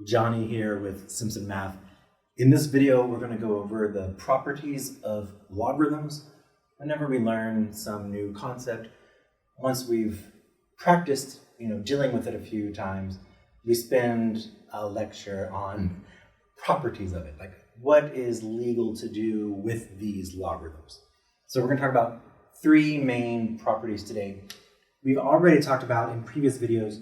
Johnny here with Simpson Math. In this video, we're going to go over the properties of logarithms. Whenever we learn some new concept, once we've practiced, dealing with it a few times, we spend a lecture on properties of it, like what is legal to do with these logarithms. So we're going to talk about three main properties today. We've already talked about in previous videos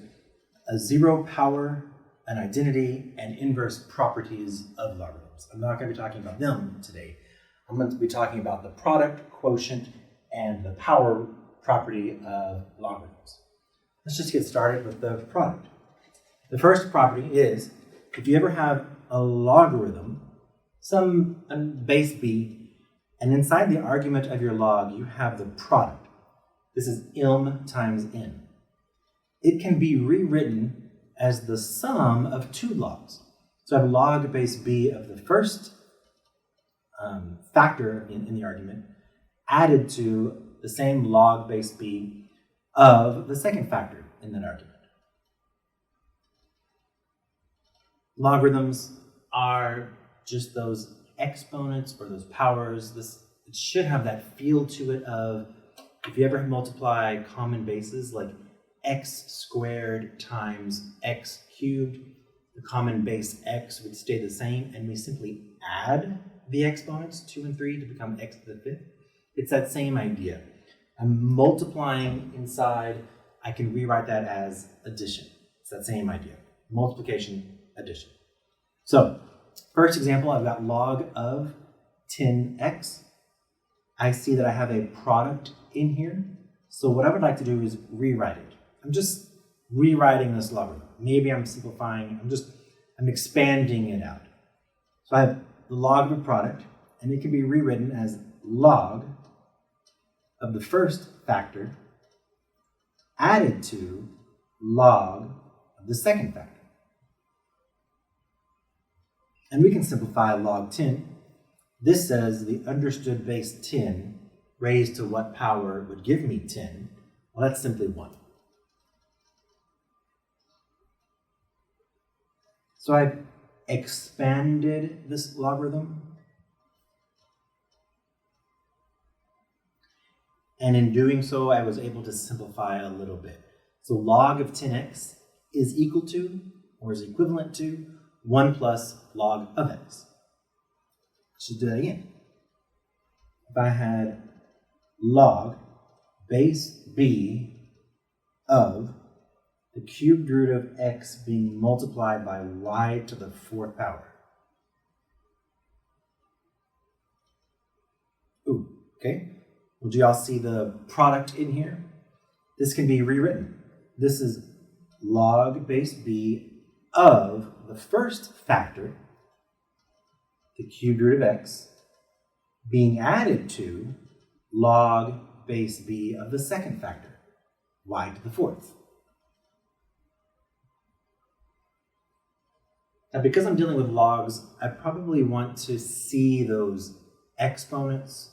a zero power, an identity, and inverse properties of logarithms. I'm not going to be talking about them today. I'm going to be talking about the product, quotient, and the power property of logarithms. Let's just get started with the product. The first property is, if you ever have a logarithm, some base b, and inside the argument of your log, you have the product. This is m times n. It can be rewritten as the sum of two logs. So I have log base b of the first factor in the argument added to the same log base b of the second factor in that argument. Logarithms are just those exponents or those powers. It should have that feel to it of, if you ever multiply common bases like x squared times x cubed, the common base x would stay the same, and we simply add the exponents 2 and 3 to become x to the fifth. It's that same idea. I'm multiplying inside. I can rewrite that as addition. It's that same idea. Multiplication, addition. So, first example, I've got log of 10x. I see that I have a product in here. So what I would like to do is rewrite it. I'm just rewriting this logarithm. Maybe I'm simplifying. I'm expanding it out. So I have the log of a product, and it can be rewritten as log of the first factor added to log of the second factor. And we can simplify log 10. This says the understood base 10 raised to what power would give me 10? Well, that's simply 1. So I've expanded this logarithm. And in doing so, I was able to simplify a little bit. So log of 10x is equal to, or is equivalent to, 1 plus log of x. Let's just do that again. If I had log base b of the cubed root of x being multiplied by y to the fourth power. Ooh, okay. Well, do y'all see the product in here? This can be rewritten. This is log base b of the first factor, the cubed root of x, being added to log base b of the second factor, y to the fourth. Now, because I'm dealing with logs, I probably want to see those exponents.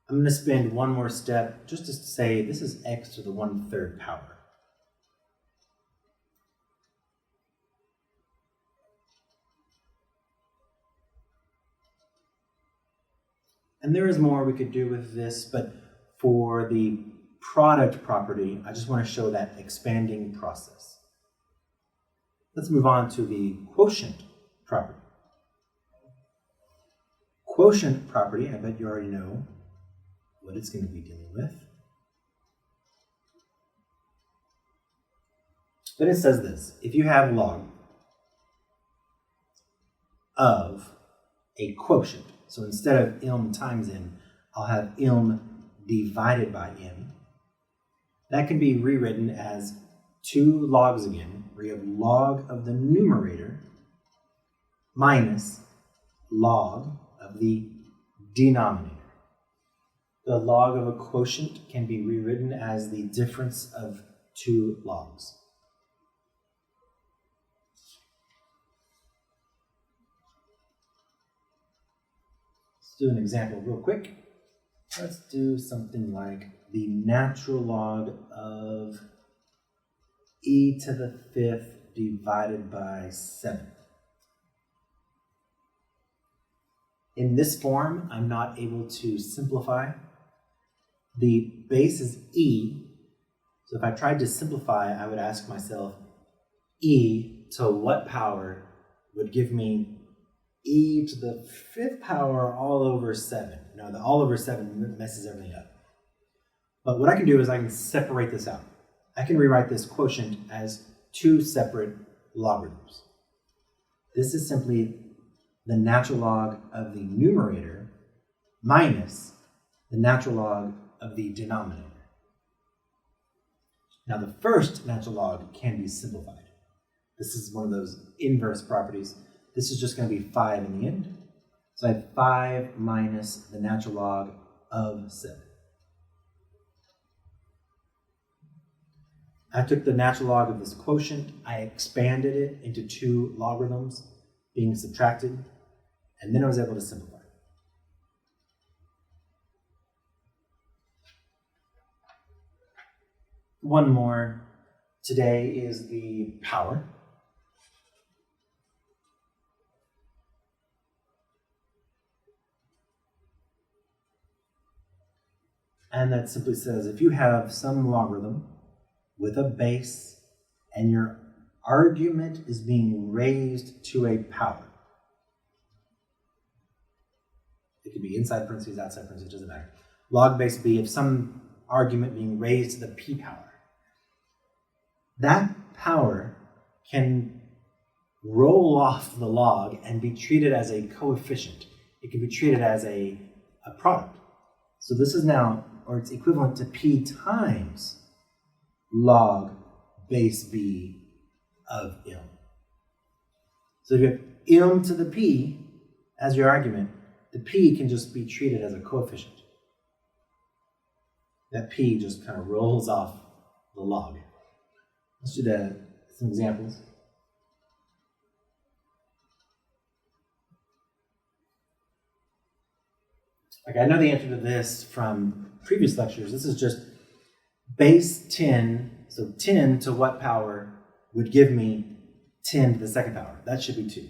I'm going to spend one more step just to say this is x to the 1/3 power. And there is more we could do with this, but for the product property, I just want to show that expanding process. Let's move on to the quotient property. Quotient property, I bet you already know what it's going to be dealing with. But it says this: if you have log of a quotient, so instead of m times n, I'll have m divided by n. That can be rewritten as two logs again, where you have log of the numerator minus log of the denominator. The log of a quotient can be rewritten as the difference of two logs. Let's do an example real quick. Let's do something like the natural log of e to the fifth divided by 7. In this form, I'm not able to simplify. The base is e, so if I tried to simplify, I would ask myself, e to what power would give me e to the 5th power all over 7? No, the all over 7 messes everything up. But what I can do is I can separate this out. I can rewrite this quotient as 2 separate logarithms. This is simply the natural log of the numerator minus the natural log of the denominator. Now the first natural log can be simplified. This is one of those inverse properties. This is just going to be 5 in the end. So I have 5 minus the natural log of 7. I took the natural log of this quotient, I expanded it into 2 logarithms being subtracted, and then I was able to simplify. One more. Today is the power. And that simply says if you have some logarithm with a base and your argument is being raised to a power. It could be inside parentheses, outside parentheses, doesn't matter. Log base b of some argument being raised to the p power. That power can roll off the log and be treated as a coefficient. It can be treated as a product. So this is now, or it's equivalent to p times log base b of m. So if you have m to the p as your argument, the p can just be treated as a coefficient. That p just kind of rolls off the log. Let's do some examples. Like I know the answer to this from previous lectures. This is just base 10, so 10 to what power would give me 10 to the 2nd power? That should be 2.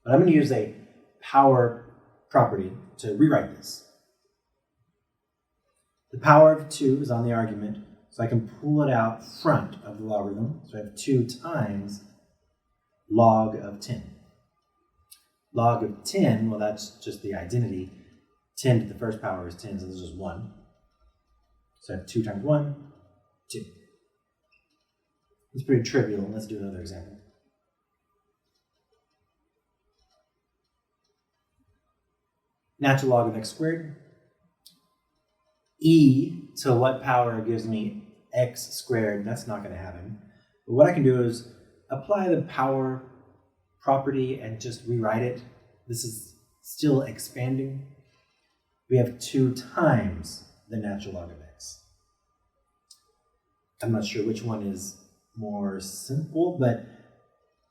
But I'm going to use a power property to rewrite this. The power of 2 is on the argument, so I can pull it out front of the logarithm. So I have 2 times log of 10. Log of 10, well, that's just the identity. 10 to the 1st power is 10, so this is just 1. So I have 2 times 1, 2. It's pretty trivial. Let's do another example. Natural log of x squared. E to what power gives me x squared? That's not going to happen. But what I can do is apply the power property and just rewrite it. This is still expanding. We have 2 times the natural log of x. I'm not sure which one is more simple, but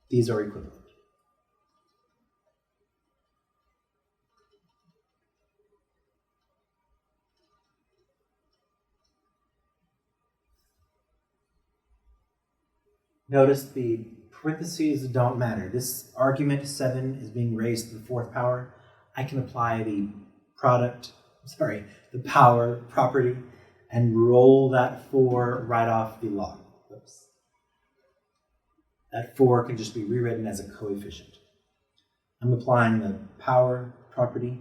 these are equivalent. Notice the parentheses don't matter. This argument 7 is being raised to the 4th power. I can apply the power property and roll that 4 right off the log. Oops. That 4 can just be rewritten as a coefficient. I'm applying the power property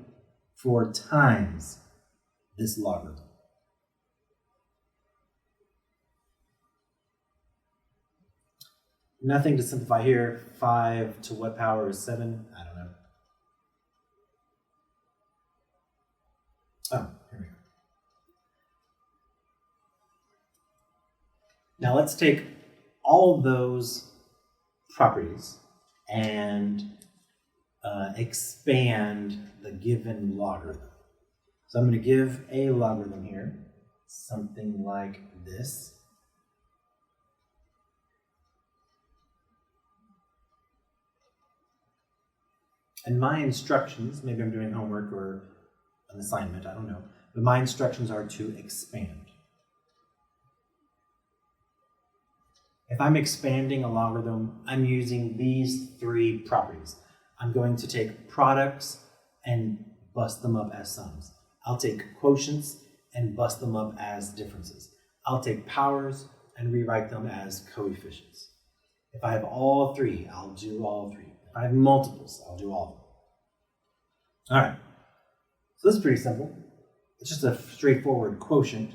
4 times this logarithm. Nothing to simplify here. 5 to what power is 7? I don't know. Oh, here we go. Now let's take all of those properties and expand the given logarithm. So I'm going to give a logarithm here, something like this. And my instructions, maybe I'm doing homework or an assignment, I don't know, but my instructions are to expand. If I'm expanding a logarithm, I'm using these three properties. I'm going to take products and bust them up as sums. I'll take quotients and bust them up as differences. I'll take powers and rewrite them as coefficients. If I have all three, I'll do all three. If I have multiples, I'll do all of them. All right, so this is pretty simple. It's just a straightforward quotient.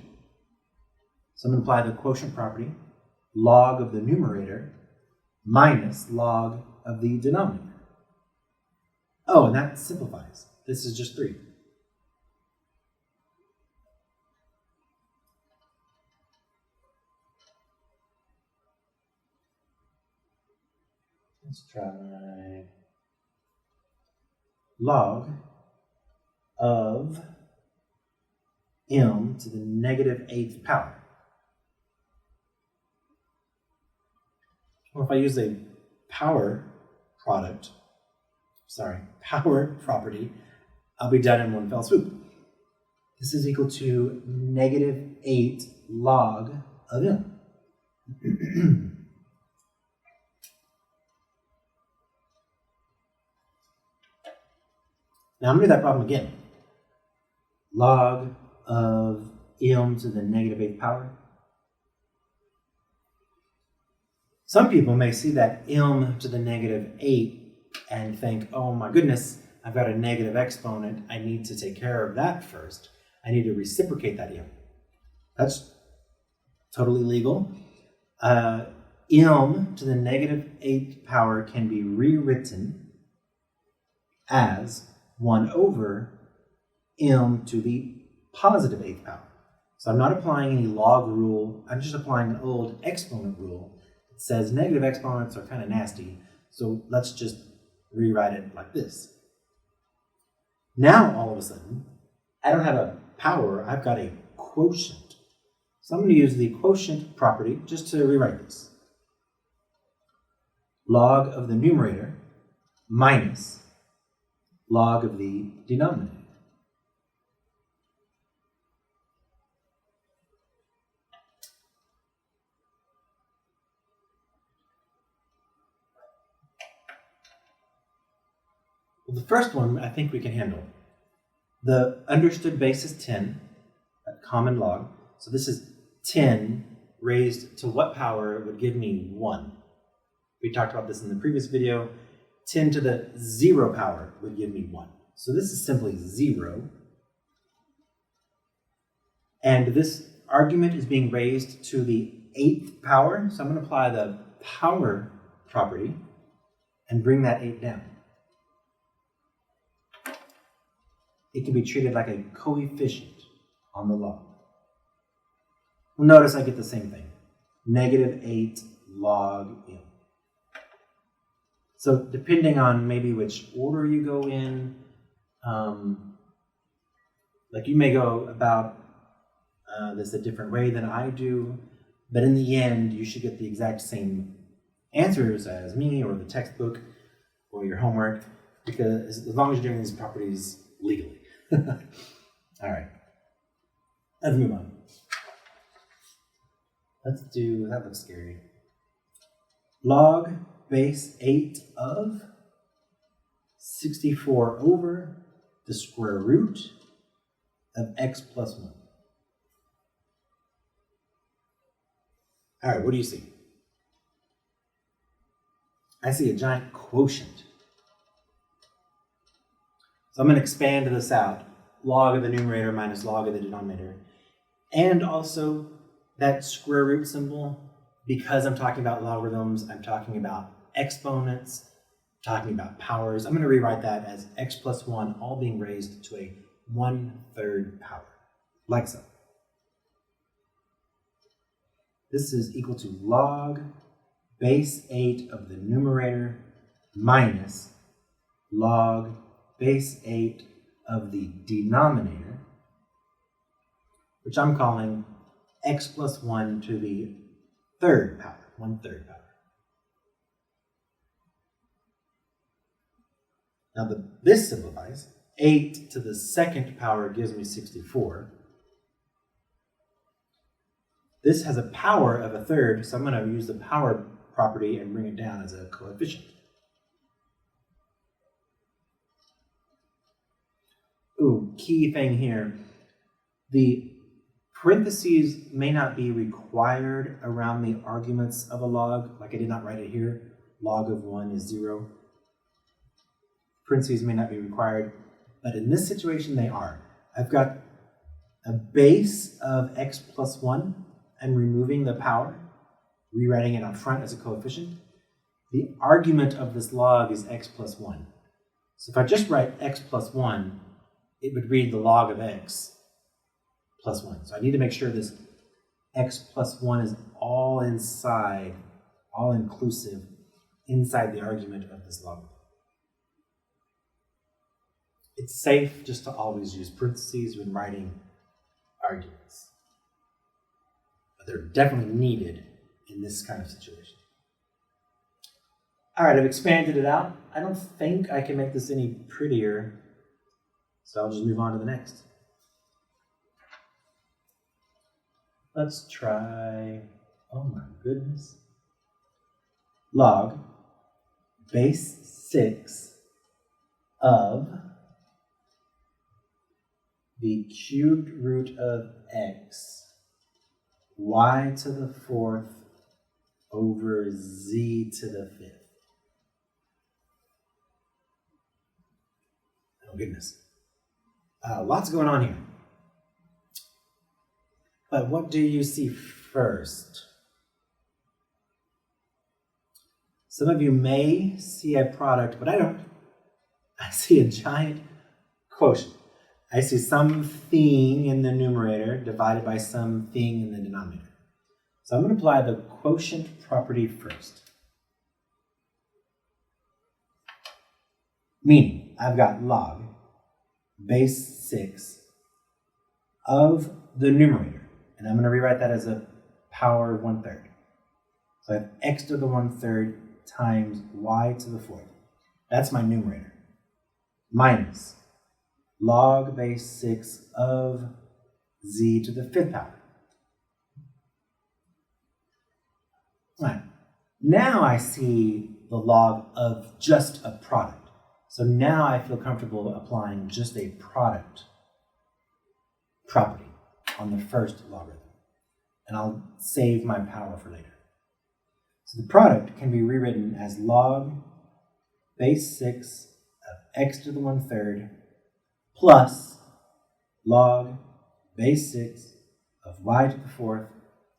So I'm going to apply the quotient property, log of the numerator minus log of the denominator. Oh, and that simplifies. This is just 3. Let's try log of m to the negative 8th power. Well, if I use a power property, I'll be done in one fell swoop. This is equal to negative 8 log of m. Now I'm going to do that problem again. Log of m to the negative 8th power. Some people may see that m to the negative 8 and think, oh my goodness, I've got a negative exponent. I need to take care of that first. I need to reciprocate that m. That's totally legal. M to the negative 8th power can be rewritten as 1 over m to the positive 8th power. So I'm not applying any log rule. I'm just applying an old exponent rule. It says negative exponents are kind of nasty, so let's just rewrite it like this. Now, all of a sudden, I don't have a power, I've got a quotient. So I'm going to use the quotient property just to rewrite this. Log of the numerator minus log of the denominator. Well, the first one I think we can handle. The understood base is 10, that common log. So this is 10 raised to what power would give me 1. We talked about this in the previous video. 10 to the 0 power would give me 1. So this is simply 0. And this argument is being raised to the 8th power. So I'm going to apply the power property and bring that 8 down. It can be treated like a coefficient on the log. Well, notice I get the same thing. Negative 8 log m. So depending on maybe which order you go in, like you may go about this a different way than I do, but in the end, you should get the exact same answers as me or the textbook or your homework, because as long as you're doing these properties legally. All right, let's move on. Let's do, that looks scary. Log base 8 of 64 over the square root of x plus 1. All right, what do you see? I see a giant quotient. So I'm going to expand this out. Log of the numerator minus log of the denominator. And also that square root symbol, because I'm talking about logarithms, I'm talking about exponents, talking about powers. I'm going to rewrite that as x plus 1 all being raised to a 1/3 power, like so. This is equal to log base 8 of the numerator minus log base 8 of the denominator, which I'm calling x plus 1 to the 3rd power, 1/3 power. Now this simplifies. 8 to the 2nd power gives me 64. This has a power of a third, so I'm going to use the power property and bring it down as a coefficient. Ooh, key thing here. The parentheses may not be required around the arguments of a log, like I did not write it here. Log of 1 is 0. Parentheses may not be required, but in this situation they are. I've got a base of x plus 1 and removing the power, rewriting it up front as a coefficient. The argument of this log is x plus 1. So if I just write x plus 1, it would read the log of x plus 1. So I need to make sure this x plus 1 is all inside, all inclusive, inside the argument of this logarithm. It's safe just to always use parentheses when writing arguments. But they're definitely needed in this kind of situation. All right, I've expanded it out. I don't think I can make this any prettier, so I'll just move on to the next. Let's try, oh my goodness, log base 6 of the cubed root of x, y to the 4th over z to the 5th. Oh goodness. Lots going on here. But what do you see first? Some of you may see a product, but I don't. I see a giant quotient. I see something in the numerator divided by something in the denominator. So I'm going to apply the quotient property first. Meaning, I've got log base 6 of the numerator. And I'm going to rewrite that as a power of 1/3. So I have x to the 1/3 times y to the 4th. That's my numerator. Minus log base 6 of z to the 5th power. All right. Now I see the log of just a product. So now I feel comfortable applying just a product property on the first logarithm. And I'll save my power for later. So the product can be rewritten as log base 6 of x to the 1/3 plus log base 6 of y to the 4th,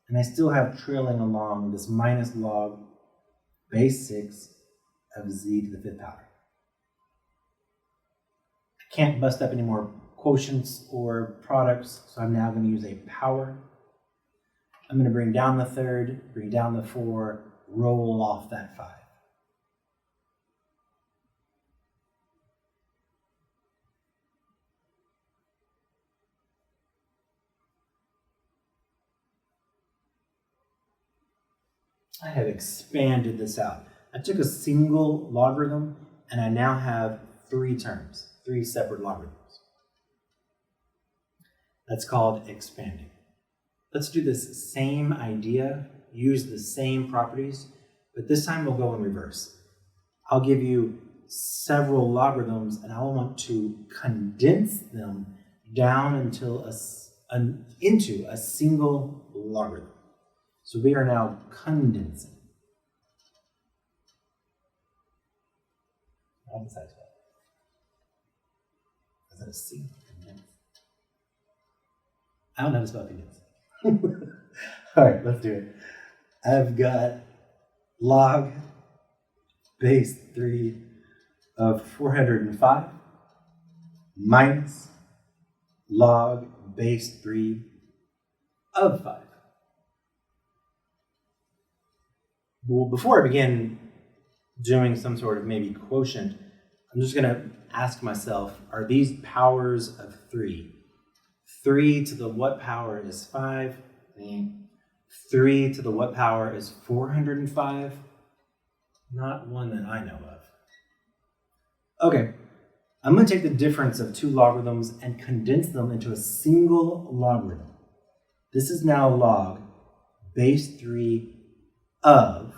and I still have trailing along this minus log base 6 of z to the 5th power. I can't bust up any more quotients or products, so I'm now going to use a power. I'm going to bring down the 3rd, bring down the 4, roll off that 5. I have expanded this out. I took a single logarithm and I now have 3 terms, 3 separate logarithms. That's called expanding. Let's do this same idea, use the same properties, but this time we'll go in reverse. I'll give you several logarithms and I'll want to condense them down into a single logarithm. So we are now condensing. How does that spell? Is that a C? Condense? I don't know how to spell condense. All right, let's do it. I've got log base 3 of 405 minus log base 3 of 5. Well, before I begin doing some sort of maybe quotient, I'm just going to ask myself, are these powers of 3? 3 to the what power is 5? 3 to the what power is 405? Not one that I know of. Okay, I'm going to take the difference of 2 logarithms and condense them into a single logarithm. This is now log base 3 of,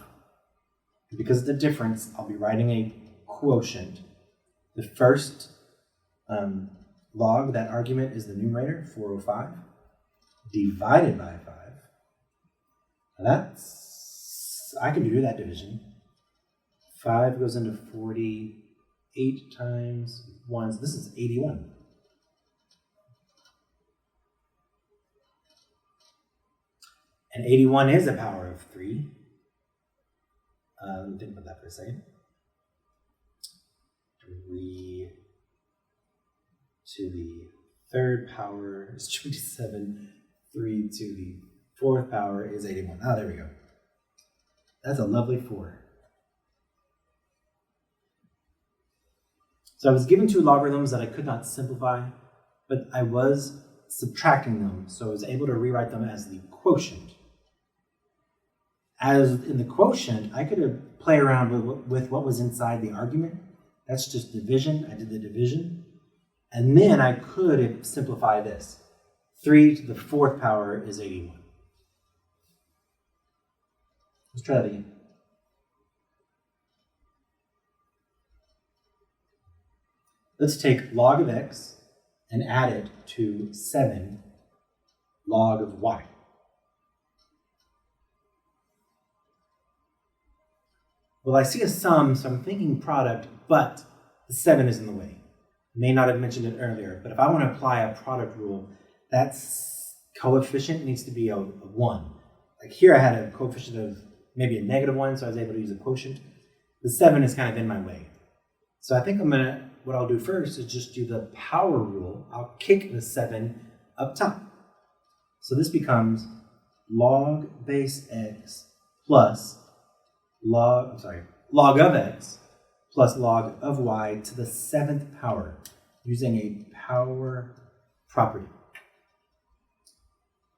because of the difference, I'll be writing a quotient. The first log, that argument is the numerator, 405, divided by 5. Now I can do that division. 5 goes into 40, 8 times 1, so this is 81. And 81 is a power of 3. Let me think about that for a second. 3 to the third power is 27. 3 to the fourth power is 81. Oh, there we go. That's a lovely 4. So I was given two logarithms that I could not simplify, but I was subtracting them, so I was able to rewrite them as the quotient. As in the quotient, I could play around with what was inside the argument. That's just division. I did the division. And then I could simplify this. 3 to the fourth power is 81. Let's try that again. Let's take log of x and add it to 7 log of y. Well, I see a sum, so I'm thinking product, but the 7 is in the way. May not have mentioned it earlier, but if I want to apply a product rule, that coefficient needs to be a 1. Like here I had a coefficient of maybe a -1, so I was able to use a quotient. The 7 is kind of in my way. So I think what I'll do first is just do the power rule. I'll kick the 7 up top. So this becomes log base x plus log of x plus log of y to the 7th power using a power property.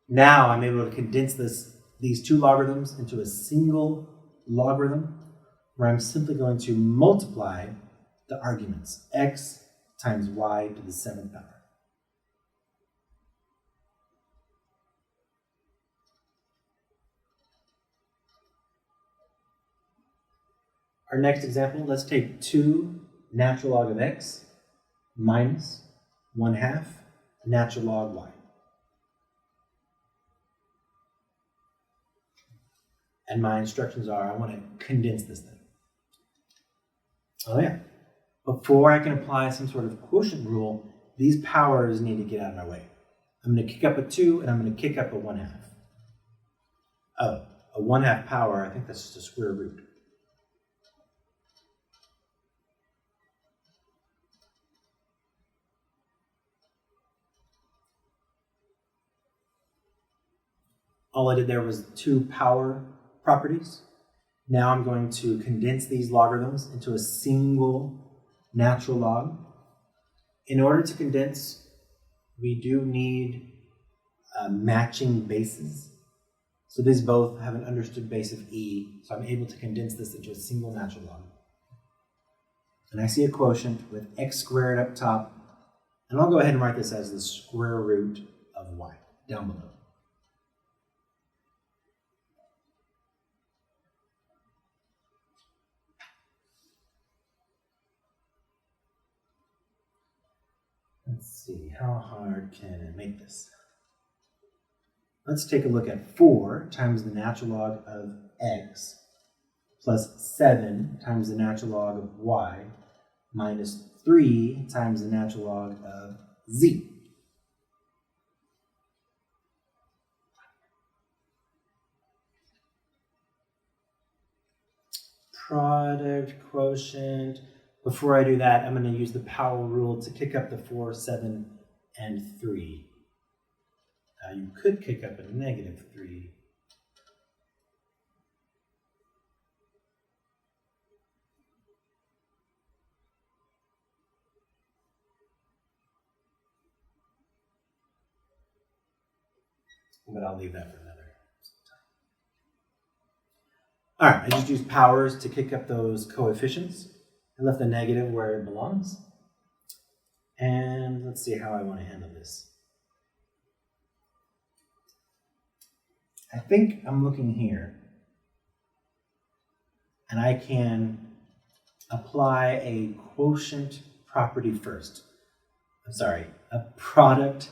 Now I'm able to condense these two logarithms into a single logarithm where I'm simply going to multiply the arguments, x times y to the 7th power. Our next example, let's take 2 natural log of x minus 1/2 natural log y. And my instructions are, I want to condense this thing. Oh yeah. Before I can apply some sort of quotient rule, these powers need to get out of my way. I'm going to kick up a 2 and I'm going to kick up a 1/2. Oh, a 1/2 power, I think that's just a square root. All I did there was 2 power properties. Now I'm going to condense these logarithms into a single natural log. In order to condense, we do need matching bases. So these both have an understood base of e, so I'm able to condense this into a single natural log. And I see a quotient with x squared up top, and I'll go ahead and write this as the square root of y down below. Let's see, how hard can I make this? Let's take a look at 4 times the natural log of x plus 7 times the natural log of y minus 3 times the natural log of z. Product, quotient. Before I do that, I'm going to use the power rule to kick up the 4, 7, and 3. Now you could kick up a -3. But I'll leave that for another time. All right, I just used powers to kick up those coefficients. I left the negative where it belongs. And let's see how I want to handle this. I think I'm looking here, and I can apply a quotient property first. I'm sorry, a product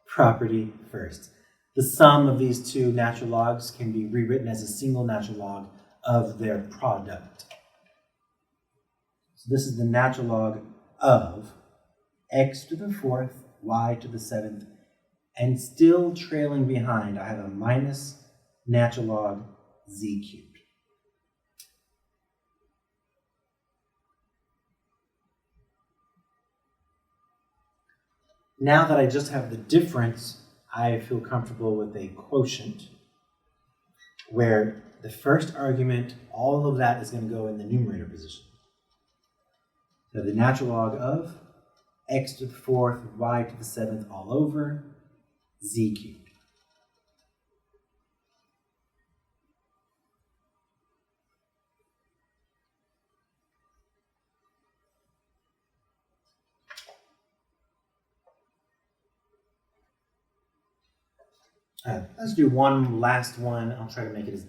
property first. The sum of these two natural logs can be rewritten as a single natural log of their product. So this is the natural log of x to the fourth, y to the seventh, and still trailing behind, I have a minus natural log z cubed. Now that I just have the difference, I feel comfortable with a quotient where the first argument, all of that is going to go in the numerator position. So the natural log of x to the fourth, y to the seventh all over z cubed. Let's do one last one. I'll try to make it as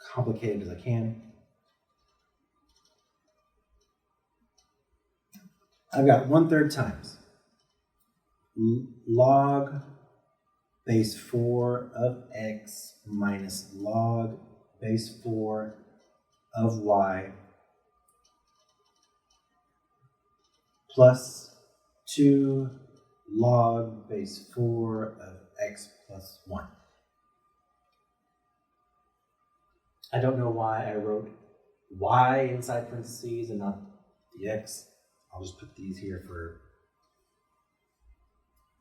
complicated as I can. I've got 1/3 times log base 4 of x minus log base 4 of y plus 2 log base 4 of x plus 1. I don't know why I wrote y inside parentheses and not the x. I'll just put these here for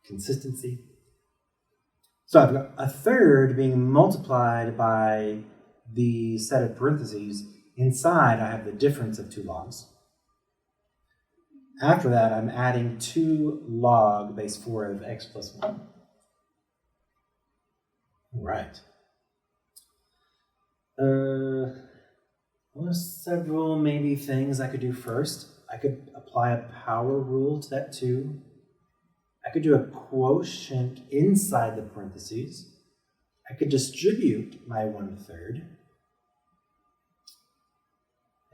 consistency. So I've got 1/3 being multiplied by the set of parentheses. Inside, I have the difference of 2 logs. After that, I'm adding 2 log base 4 of x plus 1. All right. There's several maybe things I could do first. I could apply a power rule to that 2. I could do a quotient inside the parentheses. I could distribute my 1/3.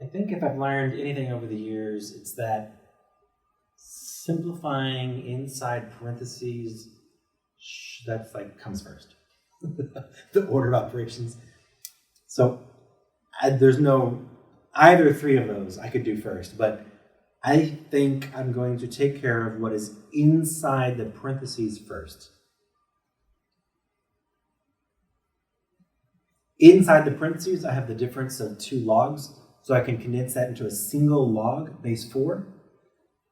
I think if I've learned anything over the years, it's that simplifying inside parentheses, that's like comes first. The order of operations. So there's no, either 3 of those I could do first, but I think I'm going to take care of what is inside the parentheses first. Inside the parentheses, I have the difference of 2 logs, so I can condense that into a single log, base 4,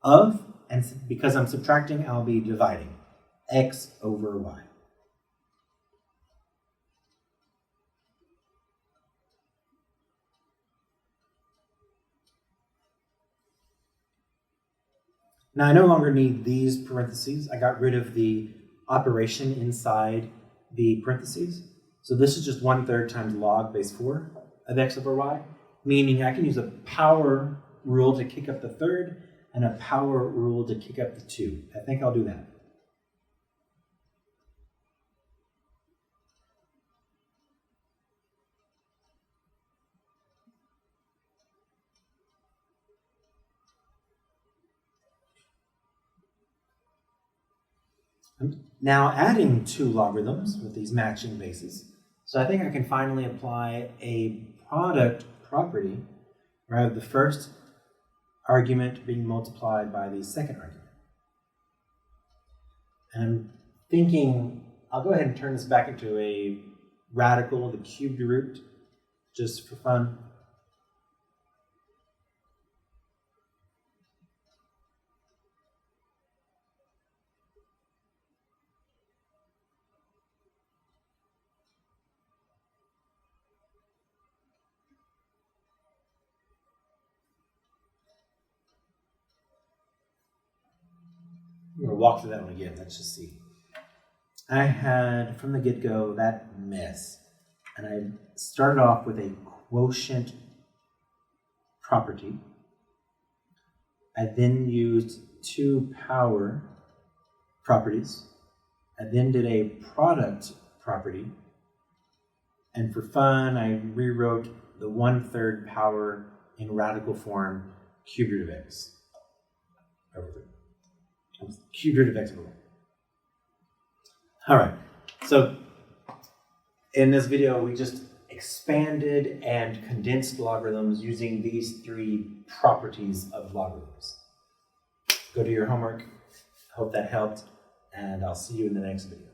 of, and because I'm subtracting, I'll be dividing, x over y. Now I no longer need these parentheses. I got rid of the operation inside the parentheses. So this is just 1/3 times log base 4 of x over y, meaning I can use a power rule to kick up the 1/3 and a power rule to kick up the 2. I think I'll do that. I'm now adding 2 logarithms with these matching bases. So I think I can finally apply a product property, where I have the first argument being multiplied by the second argument. And I'm thinking, I'll go ahead and turn this back into a radical, the cubed root, just for fun. I'm going to walk through that one again. Let's just see. I had, from the get-go, that mess. And I started off with a quotient property. I then used 2 power properties. I then did a product property. And for fun, I rewrote the 1/3 power in radical form, cube root of x over 3. Cube root of x over 1. All right, so in this video, we just expanded and condensed logarithms using these 3 properties of logarithms. Go do your homework. Hope that helped, and I'll see you in the next video.